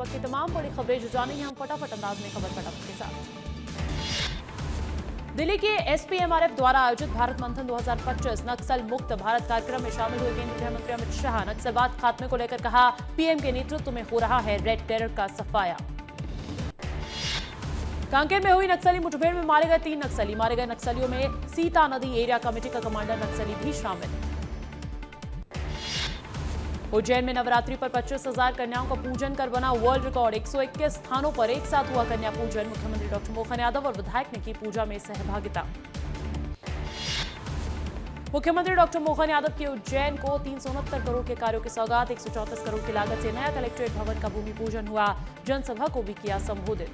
वक्त की तमाम बड़ी खबरें जो जानेंगे हम फटाफट अंदाज में खबर फटाफट के साथ। दिल्ली के एसपीएमआरएफ द्वारा आयोजित भारत मंथन 2025 नक्सल मुक्त भारत कार्यक्रम में शामिल हुए केंद्रीय गृह मंत्री अमित शाह। नक्सलवाद खात्मे को लेकर कहा, पीएम के नेतृत्व में हो रहा है रेड टेरर का सफाया। कांकेर में हुई नक्सली मुठभेड़ में मारे गए 3 नक्सली। मारे गए नक्सलियों में सीता नदी एरिया कमेटी का कमांडर नक्सली भी शामिल। उज्जैन में नवरात्रि पर 25,000 कन्याओं का पूजन कर बना वर्ल्ड रिकॉर्ड। 121 स्थानों पर एक साथ हुआ कन्या पूजन। मुख्यमंत्री डॉक्टर मोहन यादव और विधायक ने की पूजा में सहभागिता। मुख्यमंत्री डॉक्टर मोहन यादव की उज्जैन को 369 करोड़ के कार्यों की सौगात। 134 करोड़ की लागत से नया कलेक्ट्रेट भवन का भूमि पूजन हुआ। जनसभा को भी किया संबोधित।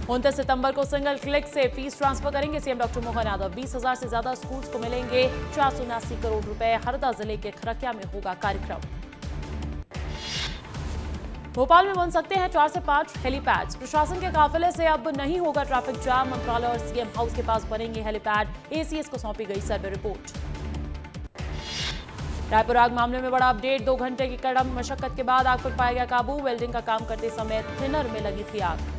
29 सितंबर को सिंगल क्लिक से फीस ट्रांसफर करेंगे सीएम डॉक्टर मोहन यादव। 20,000 से ज्यादा स्कूल्स को मिलेंगे 479 करोड़ रुपए। हरदा जिले के खरकिया में होगा कार्यक्रम। भोपाल में बन सकते हैं 4 से 5 हेलीपैड्स। प्रशासन के काफिले से अब नहीं होगा ट्रैफिक जाम। मंत्रालय और सीएम हाउस के पास बनेंगे हेलीपैड। एसीएस को सौंपी गई सर्वे रिपोर्ट। रायपुर आग मामले में बड़ा अपडेट। 2 घंटे की कड़म मशक्कत के बाद आग पर पाया गया काबू। वेल्डिंग का काम करते समय थिनर में लगी थी आग।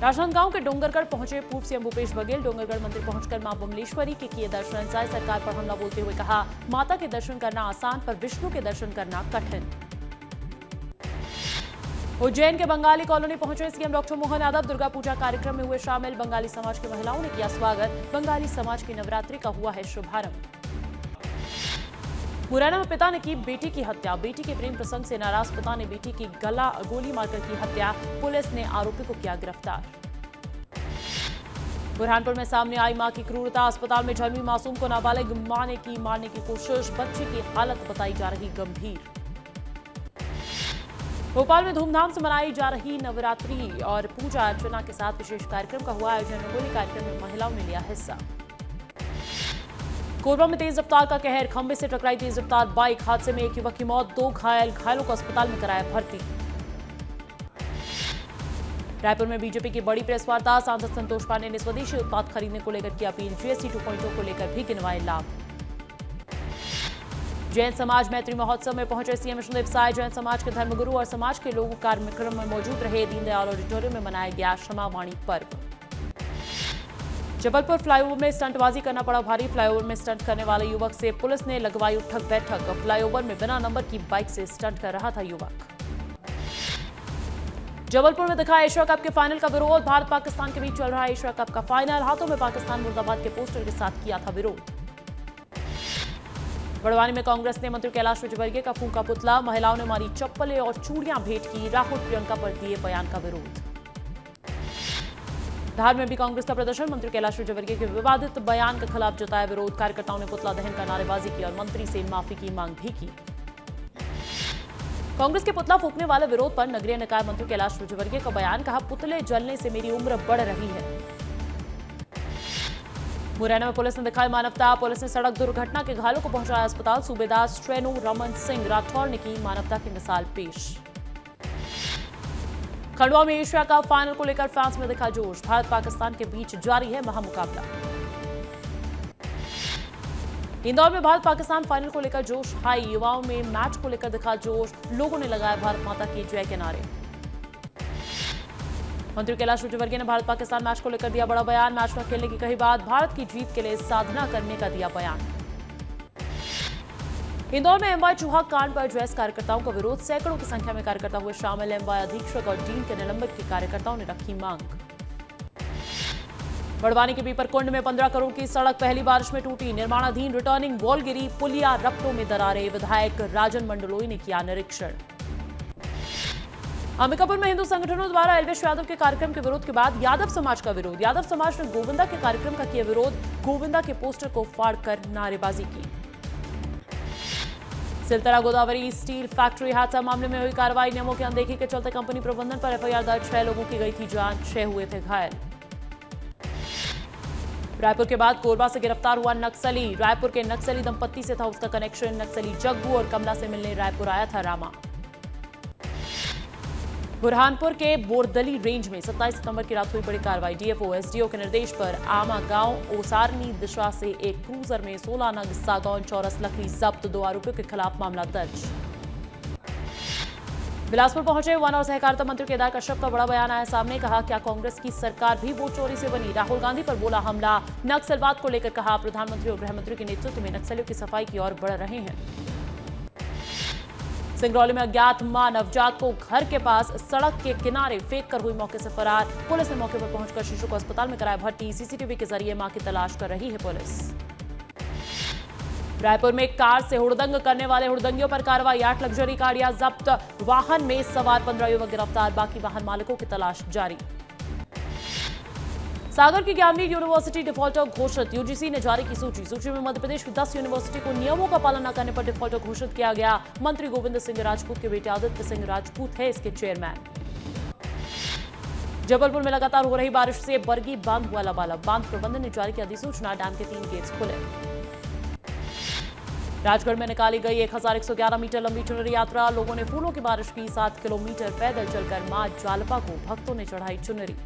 राजनांदगांव के डोंगरगढ़ पहुंचे पूर्व सीएम भूपेश बघेल। डोंगरगढ़ मंदिर पहुंचकर मां बमलेश्वरी के किए दर्शन। एनसीआर सरकार पर हमला बोलते हुए कहा, माता के दर्शन करना आसान पर विष्णु के दर्शन करना कठिन। उज्जैन के बंगाली कॉलोनी पहुंचे सीएम डॉक्टर मोहन यादव। दुर्गा पूजा कार्यक्रम में हुए शामिल। बंगाली समाज की महिलाओं ने किया स्वागत। बंगाली समाज की नवरात्रि का हुआ है शुभारंभ। मुरैना में पिता ने की बेटी की हत्या। बेटी के प्रेम प्रसंग से नाराज पिता ने बेटी की गोली मारकर की हत्या। पुलिस ने आरोपी को किया गिरफ्तार। बुरहानपुर में सामने आई मां की क्रूरता। अस्पताल में जन्मी मासूम को नाबालिग मां ने की मारने की कोशिश। बच्चे की हालत बताई जा रही गंभीर। भोपाल में धूमधाम से मनाई जा रही नवरात्रि और पूजा अर्चना के साथ विशेष कार्यक्रम का हुआ आयोजन। रंगोली कार्यक्रम में महिलाओं ने लिया हिस्सा। कोरबा में तेज रफ्तार का कहर। खंबे से टकराई तेज रफ्तार बाइक। हादसे में एक युवक की मौत, 2 घायल। घायलों को अस्पताल में कराया भर्ती। रायपुर में बीजेपी की बड़ी प्रेस वार्ता। सांसद संतोष पांडे ने स्वदेशी उत्पाद खरीदने को लेकर की अपील। जीएसटी 2.0 को लेकर भी गिनवाए लाभ। जैन समाज मैत्री महोत्सव में पहुंचे सीएम विष्णुदेव साय। जैन समाज के धर्मगुरु और समाज के लोग कार्यक्रम में मौजूद रहे। दीनदयाल ऑडिटोरियम में मनाया गया क्षमावाणी पर्व। जबलपुर फ्लाईओवर में स्टंटबाजी करना पड़ा भारी। फ्लाईओवर में स्टंट करने वाले युवक से पुलिस ने लगवाई उठक बैठक। फ्लाईओवर में बिना नंबर की बाइक से स्टंट कर रहा था युवक। जबलपुर में दिखा एशिया कप के फाइनल का विरोध। भारत पाकिस्तान के बीच चल रहा एशिया कप का फाइनल। हाथों में पाकिस्तान मुर्दाबाद के पोस्टर के साथ किया था विरोध। बड़वानी में कांग्रेस ने मंत्री कैलाश विजयवर्गीय का फूंका पुतला। महिलाओं ने मारी चप्पलें और चूड़ियां भेंट की। राहुल प्रियंका पर दिए बयान का विरोध। धार में भी कांग्रेस का प्रदर्शन। मंत्री कैलाश विजयवर्गीय के विवादित बयान के खिलाफ जताया विरोध। कार्यकर्ताओं ने पुतला दहन कर नारेबाजी की और मंत्री से माफी की मांग भी की। कांग्रेस के पुतला फूंकने वाले विरोध पर नगरीय निकाय मंत्री कैलाश विजयवर्गीय का बयान। कहा, पुतले जलने से मेरी उम्र बढ़ रही है। मुरैना में पुलिस ने दिखाई मानवता। पुलिस ने सड़क दुर्घटना के घायलों को पहुंचाया अस्पताल। सूबेदार श्रेणु रमन सिंह राठौर ने की मानवता की मिसाल पेश। खंडवा में एशिया कप फाइनल को लेकर फ्रांस में दिखा जोश। भारत पाकिस्तान के बीच जारी है महामुकाबला। इंदौर में भारत पाकिस्तान फाइनल को लेकर जोश हाई। युवाओं में मैच को लेकर दिखा जोश। लोगों ने लगाया भारत माता की जय के नारे। मंत्री कैलाश विजयवर्गीय ने भारत पाकिस्तान मैच को लेकर दिया बड़ा बयान। मैच में खेलने की कही बात। भारत की जीत के लिए साधना करने का दिया बयान। इंदौर में एमवाई चूहा कांड पर जैस कार्यकर्ताओं का विरोध। सैकड़ों की संख्या में कार्यकर्ता हुए शामिल। एमवाई अधीक्षक और डीन के निलंबित के कार्यकर्ताओं ने रखी मांग। बड़वानी के बीपरकुंड में 15 करोड़ की सड़क पहली बारिश में टूटी। निर्माणाधीन रिटर्निंग वॉल गिरी। पुलिया रपटों में दरारें। विधायक राजन मंडलोई ने किया निरीक्षण। अंबिकापुर में हिंदू संगठनों द्वारा एलवेश यादव के कार्यक्रम के विरोध के बाद यादव समाज का विरोध। यादव समाज ने गोविंदा के कार्यक्रम का किया विरोध। गोविंदा के पोस्टर को फाड़कर नारेबाजी की। सिलतरा गोदावरी स्टील फैक्ट्री हादसा मामले में हुई कार्रवाई। नियमों की अनदेखी के चलते कंपनी प्रबंधन पर एफआईआर दर्ज। 6 लोगों की गई थी जान। 6 हुए थे घायल। रायपुर के बाद कोरबा से गिरफ्तार हुआ नक्सली। रायपुर के नक्सली दंपत्ति से था उसका कनेक्शन। नक्सली जग्गू और कमला से मिलने रायपुर आया था रामा। बुरहानपुर के बोरदली रेंज में 27 सितंबर की रात हुई बड़ी कार्रवाई। डीएफओ एसडीओ के निर्देश पर आमा गांव ओसारनी दिशा से एक क्रूजर में 16 नग सागौन चौरस लकड़ी जब्त। 2 आरोपियों के खिलाफ मामला दर्ज। बिलासपुर पहुंचे वन और सहकारिता मंत्री केदार कश्यप का बड़ा बयान आया सामने। कहा क्या कांग्रेस की सरकार भी वोट चोरी से बनी। राहुल गांधी पर बोला हमला। नक्सलवाद को लेकर कहा प्रधानमंत्री और गृह मंत्री के नेतृत्व में नक्सलियों की सफाई की ओर बढ़ रहे हैं। सिंगरौली में अज्ञात मां नवजात को घर के पास सड़क के किनारे फेंक कर हुई मौके से फरार। पुलिस ने मौके पर पहुंचकर शिशु को अस्पताल में कराया भर्ती। सीसीटीवी के जरिए मां की तलाश कर रही है पुलिस। रायपुर में कार से हुड़दंग करने वाले हुड़दंगियों पर कार्रवाई। 8 लग्जरी गाड़ियां जब्त। वाहन में सवार 15 युवक गिरफ्तार। बाकी वाहन मालिकों की तलाश जारी। सागर की ज्ञानवीर यूनिवर्सिटी डिफॉल्टर घोषित। यूजीसी ने जारी की सूची में मध्य प्रदेश की 10 यूनिवर्सिटी को नियमों का पालन न करने पर डिफॉल्टर घोषित किया गया। मंत्री गोविंद सिंह राजपूत के बेटे आदित्य सिंह राजपूत है इसके चेयरमैन। जबलपुर में लगातार हो रही बारिश से बरगी बांध हुआ लबालब। बांध प्रबंधन ने जारी की अधिसूचना। डैम के 3 गेट्स खुले। राजगढ़ में निकाली गई 1111 मीटर लंबी चुनरी यात्रा। लोगों ने फूलों की बारिश की। 7 किलोमीटर पैदल चलकर मां जालपा को भक्तों ने चढ़ाई चुनरी।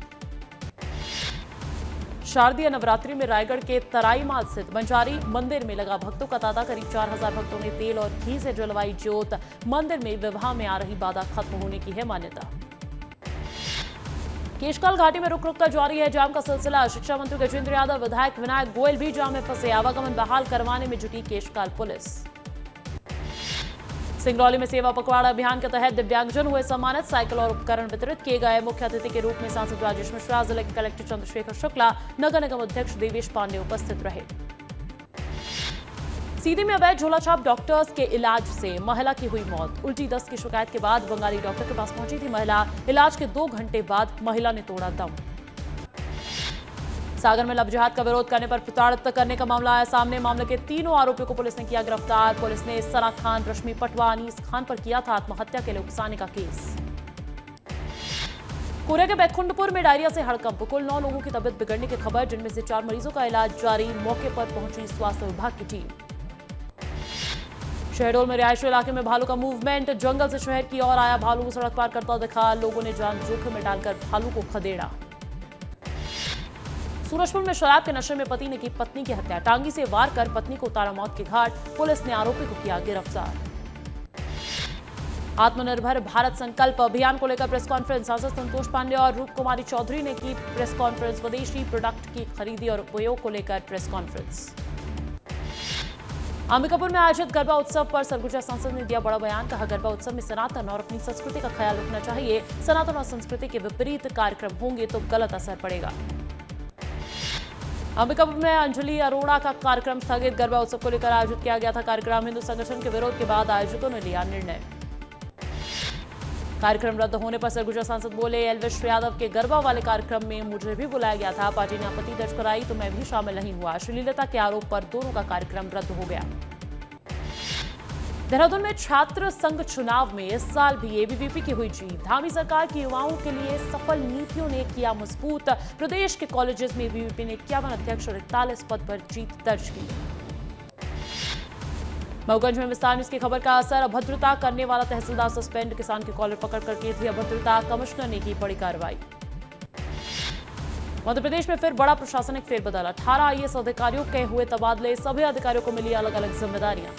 शारदीय नवरात्रि में रायगढ़ के तराईमाल स्थित बंजारी मंदिर में लगा भक्तों का तांता। करीब 4000 भक्तों ने तेल और घी से जलवाई ज्योत। मंदिर में विवाह में आ रही बाधा खत्म होने की है मान्यता। केशकाल घाटी में रुक रुक कर जारी है जाम का सिलसिला। शिक्षा मंत्री गजेंद्र यादव, विधायक विनायक गोयल भी जाम में फंसे। आवागमन बहाल करवाने में जुटी केशकाल पुलिस। सिंगरौली में सेवा पखवाड़ा अभियान के तहत दिव्यांगजन हुए सम्मानित। साइकिल और उपकरण वितरित किए गए। मुख्य अतिथि के रूप में सांसद राजेश मिश्रा, जिले के कलेक्टर चंद्रशेखर शुक्ला, नगर निगम अध्यक्ष देवेश पांडे उपस्थित रहे। सीधी में अवैध झोलाछाप डॉक्टर्स के इलाज से महिला की हुई मौत। उल्टी दस्त की शिकायत के बाद बंगाली डॉक्टर के पास पहुंची थी महिला। इलाज के 2 घंटे बाद महिला ने तोड़ा दम। सागर में लव जिहाद का विरोध करने पर प्रताड़ित करने का मामला आया सामने। मामले के 3 आरोपियों को पुलिस ने किया गिरफ्तार। पुलिस ने सना खान, रश्मि पटवा, अनीस खान पर किया था आत्महत्या के लिए उकसाने का केस। कोरिया के बैकुंठपुर में डायरिया से हड़कंप। कुल 9 लोगों की तबियत बिगड़ने की खबर, जिनमें से 4 मरीजों का इलाज जारी। मौके पर पहुंची स्वास्थ्य विभाग की टीम। शहडोल में रिहायशी इलाके में भालू का मूवमेंट। जंगल से शहर की ओर आया भालू सड़क पार करता दिखा। लोगों ने जान जोखिम में डालकर भालू को खदेड़ा। सूरजपुर में शराब के नशे में पति ने की पत्नी की हत्या। टांगी से वार कर पत्नी को उतारा मौत के घाट। पुलिस ने आरोपी को किया गिरफ्तार। आत्मनिर्भर भारत संकल्प अभियान को लेकर प्रेस कॉन्फ्रेंस। सांसद संतोष पांडे और रूप कुमारी चौधरी ने की प्रेस कॉन्फ्रेंस। स्वदेशी प्रोडक्ट की खरीदी और उपयोग को लेकर प्रेस कॉन्फ्रेंस। अंबिकापुर में आयोजित गरबा उत्सव पर सरगुजा सांसद ने दिया बड़ा बयान। कहा गरबा उत्सव में सनातन और अपनी संस्कृति का ख्याल रखना चाहिए। सनातन और संस्कृति के विपरीत कार्यक्रम होंगे तो गलत असर पड़ेगा। अंबिकापुर में अंजलि अरोड़ा का कार्यक्रम स्थगित। गरबा उत्सव को लेकर आयोजित किया गया था कार्यक्रम। हिंदू संगठन के विरोध के बाद आयोजकों ने लिया निर्णय। कार्यक्रम रद्द होने पर सरगुजा सांसद बोले, एल्विश यादव के गरबा वाले कार्यक्रम में मुझे भी बुलाया गया था। पार्टी ने आपत्ति दर्ज कराई तो मैं भी शामिल नहीं हुआ। अश्लीलता के आरोप पर दोनों का कार्यक्रम रद्द हो गया। देहरादून में छात्र संघ चुनाव में इस साल भी एबीवीपी की हुई जीत। धामी सरकार की युवाओं के लिए सफल नीतियों ने किया मजबूत। प्रदेश के कॉलेजेस में एबीवीपी ने 51 अध्यक्ष और 41 पद पर जीत दर्ज की। मऊगंज में विस्तार न्यूज की खबर का असर। अभद्रता करने वाला तहसीलदार सस्पेंड। किसान के कॉलर पकड़कर की थी अभद्रता। कमिश्नर ने की बड़ी कार्रवाई। मध्य प्रदेश में फिर बड़ा प्रशासनिक फेरबदल। 18 आईएएस अधिकारियों के हुए तबादले। सभी अधिकारियों को मिली अलग अलग जिम्मेदारियां।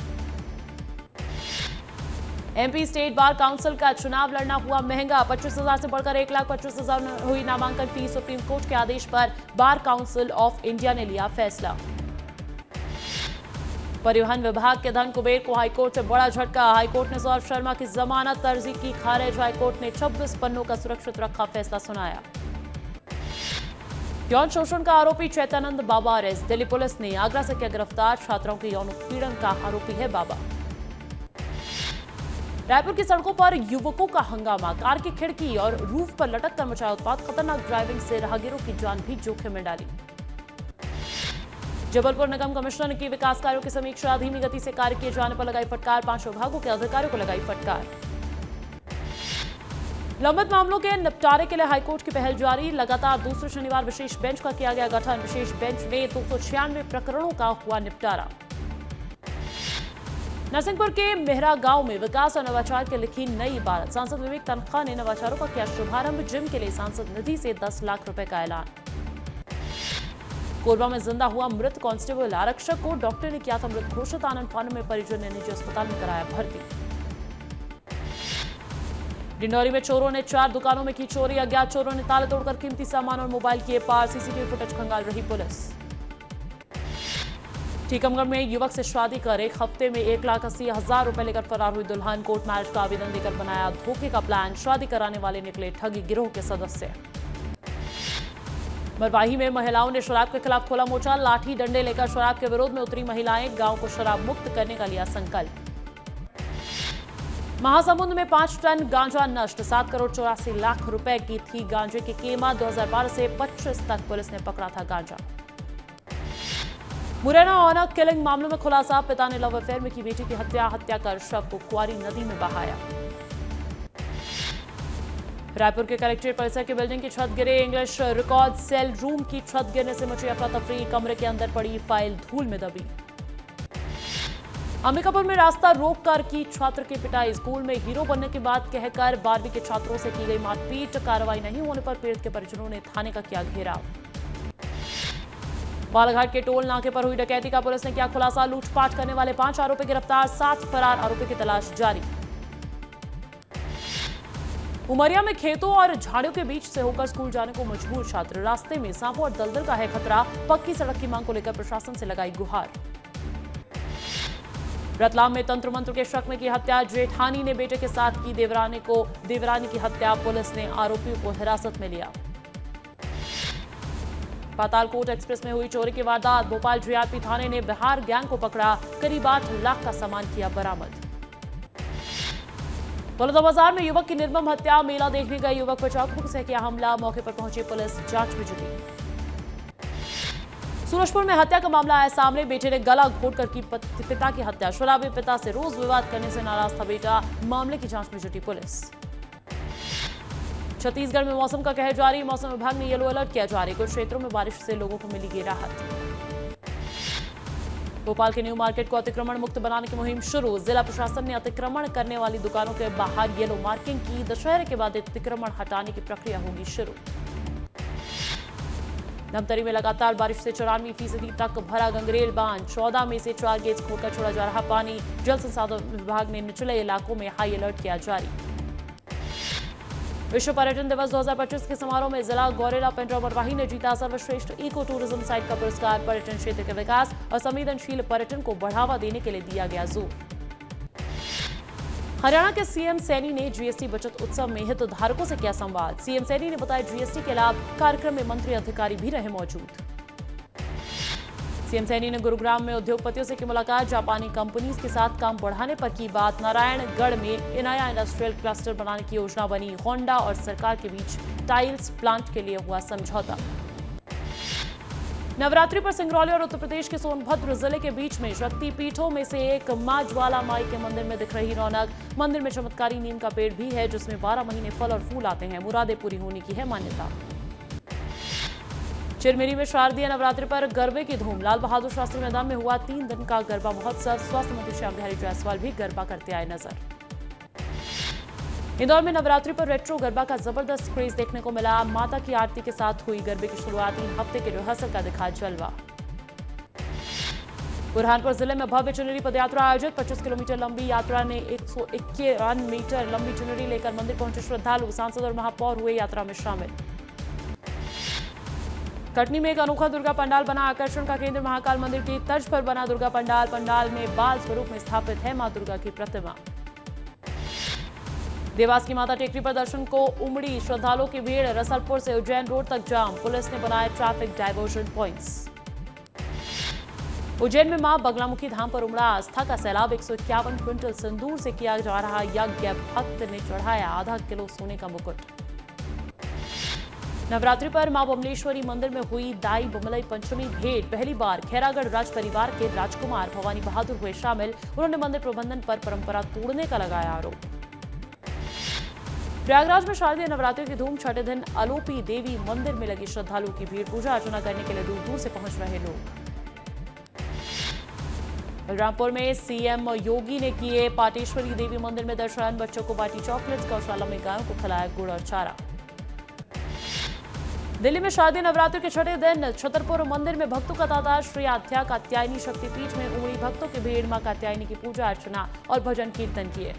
एमपी स्टेट बार काउंसिल का चुनाव लड़ना हुआ महंगा। 25,000 से बढ़कर 1,25,000 हुई नामांकन फीस। सुप्रीम कोर्ट के आदेश पर बार काउंसिल ऑफ इंडिया ने लिया फैसला। परिवहन विभाग के धन कुबेर को हाईकोर्ट से बड़ा झटका। हाईकोर्ट ने सौरभ शर्मा की जमानत अर्जी की खारिज। हाईकोर्ट ने 26 पन्नों का सुरक्षित रखा फैसला सुनाया। यौन शोषण का आरोपी चैतानंद बाबा अरेस्ट। दिल्ली पुलिस ने आगरा से किया गिरफ्तार। छात्राओं के यौन उत्पीड़न का आरोपी है बाबा। रायपुर की सड़कों पर युवकों का हंगामा। कार की खिड़की और रूफ पर लटक कर मचाया उत्पात। खतरनाक ड्राइविंग से राहगीरों की जान भी जोखिम में डाली। जबलपुर निगम कमिश्नर ने की विकास कार्यों की समीक्षा। धीमी गति से कार्य किए जाने पर लगाई फटकार। 5 विभागों के अधिकारियों को लगाई फटकार। लंबित मामलों के निपटारे के लिए हाईकोर्ट की पहल जारी। लगातार दूसरे शनिवार विशेष बेंच का किया गया गठन। विशेष बेंच में 296 प्रकरणों का हुआ निपटारा। नरसिंहपुर के मेहरा गांव में विकास और नवाचार के लिखी नई इबारत। सांसद विवेक तनखा ने नवाचारों का किया शुभारंभ। जिम के लिए सांसद निधि से 10 लाख रुपए का ऐलान। कोरबा में जिंदा हुआ मृत कांस्टेबल आरक्षक को डॉक्टर ने किया था मृत घोषित। आनंद फानू में परिजन ने निजी अस्पताल में कराया भर्ती। डिंडौरी में चोरों ने 4 दुकानों में की चोरी। अज्ञात चोरों ने ताले तोड़कर कीमती सामान और मोबाइल किए पार। सीसीटीवी फुटेज खंगाल रही पुलिस। टीकमगढ़ में युवक से शादी कर 1 हफ्ते में 1,80,000 रुपए लेकर फरार हुई दुल्हन। कोर्ट मैरिज का आवेदन देकर बनाया धोखे का प्लान। शादी कराने वाले निकले ठगी गिरोह के सदस्य। मरवाही में महिलाओं ने शराब के खिलाफ खोला मोर्चा। लाठी डंडे लेकर शराब के विरोध में उतरी महिलाएं। गांव को शराब मुक्त करने का लिया संकल्प। महासमुंद में 5 टन गांजा नष्ट। 7 करोड़ 84 लाख रुपए की थी गांजे की कीमत। 2012 से 25 तक पुलिस ने पकड़ा था गांजा। मुरैना ऑनर किलिंग मामले में खुलासा। पिता ने लव अफेयर में की बेटी की हत्या कर शव को कुआरी नदी में बहाया। रायपुर के कलेक्ट्रेट परिसर की बिल्डिंग की छत गिरे। इंग्लिश रिकॉर्ड सेल रूम की छत गिरने से मची अफरा तफरी। कमरे के अंदर पड़ी फाइल धूल में दबी। अंबिकापुर में रास्ता रोककर की छात्र की पिटाई। स्कूल में हीरो बनने की बात कहकर 12वीं के छात्रों से की गई मारपीट। कार्रवाई नहीं होने पर पीड़ित के परिजनों ने थाने का किया घेराव। बालाघाट के टोल नाके पर हुई डकैती का पुलिस ने किया खुलासा। लूटपाट करने वाले 5 आरोपी गिरफ्तार। 7 फरार आरोपी की तलाश जारी। उमरिया में खेतों और झाड़ियों के बीच से होकर स्कूल जाने को मजबूर छात्र। रास्ते में सांपों और दलदल का है खतरा। पक्की सड़क की मांग को लेकर प्रशासन से लगाई गुहार। रतलाम में तंत्र मंत्र के शक में की हत्या। जेठानी ने बेटे के साथ की देवरानी की हत्या। पुलिस ने आरोपियों को हिरासत में लिया। पातालकोट एक्सप्रेस में हुई चोरी की वारदात। भोपाल जीआरपी थाने ने बिहार गैंग को पकड़ा। करीब 8 लाख का सामान किया बरामद। बलौदाबाजार में युवक की निर्मम हत्या। मेला देखने गए युवक पर चाकू से किया हमला। मौके पर पहुंची पुलिस, जांच में जुटी। सूरजपुर में हत्या का मामला आया सामने। बेटे ने गला घोटकर की पिता की हत्या। शराबी पिता से रोज विवाद करने से नाराज था बेटा। मामले की जांच में जुटी पुलिस। छत्तीसगढ़ में मौसम का कहर जारी। मौसम विभाग ने येलो अलर्ट किया जारी। कुछ क्षेत्रों में बारिश से लोगों को मिलेगी राहत। भोपाल के न्यू मार्केट को अतिक्रमण मुक्त बनाने की मुहिम शुरू। जिला प्रशासन ने अतिक्रमण करने वाली दुकानों के बाहर येलो मार्किंग की। दशहरे के बाद अतिक्रमण हटाने की प्रक्रिया होगी शुरू। धमतरी में लगातार बारिश से 94% तक भरा गंगरेल बांध। 14 में से 4 गेज खोलकर छोड़ा जा रहा पानी। जल संसाधन विभाग ने निचले इलाकों में हाई अलर्ट किया जारी। विश्व पर्यटन दिवस 2025 के समारोह में जिला गौरेला पेंड्रा मरवाही ने जीता सर्वश्रेष्ठ इको टूरिज्म साइट का पुरस्कार। पर्यटन क्षेत्र के विकास और संवेदनशील पर्यटन को बढ़ावा देने के लिए दिया गया जोर। हरियाणा के सीएम सैनी ने जीएसटी बचत उत्सव में हितधारकों से किया संवाद। सीएम सैनी ने बताया जीएसटी के लाभ। कार्यक्रम में मंत्री अधिकारी भी रहे मौजूद। सीएम सैनी ने गुरुग्राम में उद्योगपतियों से की मुलाकात। जापानी कंपनीज के साथ काम बढ़ाने पर की बात। नारायणगढ़ में नया इंडस्ट्रियल क्लस्टर बनाने की योजना बनी। होंडा और सरकार के बीच टाइल्स प्लांट के लिए हुआ समझौता। नवरात्रि पर सिंगरौली और उत्तर प्रदेश के सोनभद्र जिले के बीच में शक्ति पीठों में से एक मां ज्वाला माई के मंदिर में दिख रही रौनक। मंदिर में चमत्कारी नीम का पेड़ भी है जिसमें 12 महीने फल और फूल आते हैं। मुरादें पूरी होने की है मान्यता। चिरमिरी में शारदीय नवरात्रि पर गरबे की धूम। लाल बहादुर शास्त्री मैदान में हुआ 3 दिन का गरबा महोत्सव। स्वास्थ्य मंत्री श्याम बिहारी जायसवाल भी गरबा करते आए नजर। इंदौर में नवरात्रि पर रेट्रो गरबा का जबरदस्त क्रेज देखने को मिला। माता की आरती के साथ हुई गरबे की शुरुआत। 3 हफ्ते के रिहर्सल का दिखा जलवा। बुरहानपुर जिले में भव्य चुनरी पदयात्रा आयोजित। 25 किलोमीटर लंबी यात्रा ने 151 मीटर लंबी चुनरी लेकर मंदिर पहुंचे श्रद्धालु। सांसद और महापौर हुए यात्रा में शामिल। कटनी में एक अनोखा दुर्गा पंडाल बना। आकर्षण का केंद्र महाकाल मंदिर की तर्ज पर बना दुर्गा पंडाल। पंडाल में बाल स्वरूप में स्थापित है मां दुर्गा की प्रतिमा। देवास की माता टेकरी पर दर्शन को उमड़ी श्रद्धालुओं की भीड़। रसलपुर से उज्जैन रोड तक जाम। पुलिस ने बनाए ट्रैफिक डायवर्जन पॉइंट्स। उज्जैन में मां बगलामुखी धाम पर उमड़ा आस्था का सैलाब। 151 क्विंटल सिंदूर से किया जा रहा यज्ञ। भक्त ने चढ़ाया आधा किलो सोने का मुकुट। नवरात्रि पर मां बमलेश्वरी मंदिर में हुई दाई बमलई पंचमी भेंट। पहली बार खैरागढ़ राज परिवार के राजकुमार भवानी बहादुर हुए शामिल। उन्होंने मंदिर प्रबंधन पर परंपरा तोड़ने का लगाया आरोप। प्रयागराज में शारदीय नवरात्रि की धूम। 6ठे दिन अलोपी देवी मंदिर में लगी श्रद्धालुओं की भीड़। पूजा अर्चना करने के लिए दूर दूर से पहुंच रहे लोग। बलरामपुर में सीएम योगी ने किए पाटेश्वरी देवी मंदिर में दर्शन। बच्चों को बांटी चॉकलेट्स। गौशाला में गायों को खिलाया गुड़ और चारा। दिल्ली में शारदीय नवरात्रि के 6ठे दिन छतरपुर मंदिर में भक्तों का तांता। श्री आध्या कात्यायनी शक्तिपीठ में उमड़ी भक्तों की भीड़। मां कात्यायनी की पूजा अर्चना और भजन कीर्तन किए।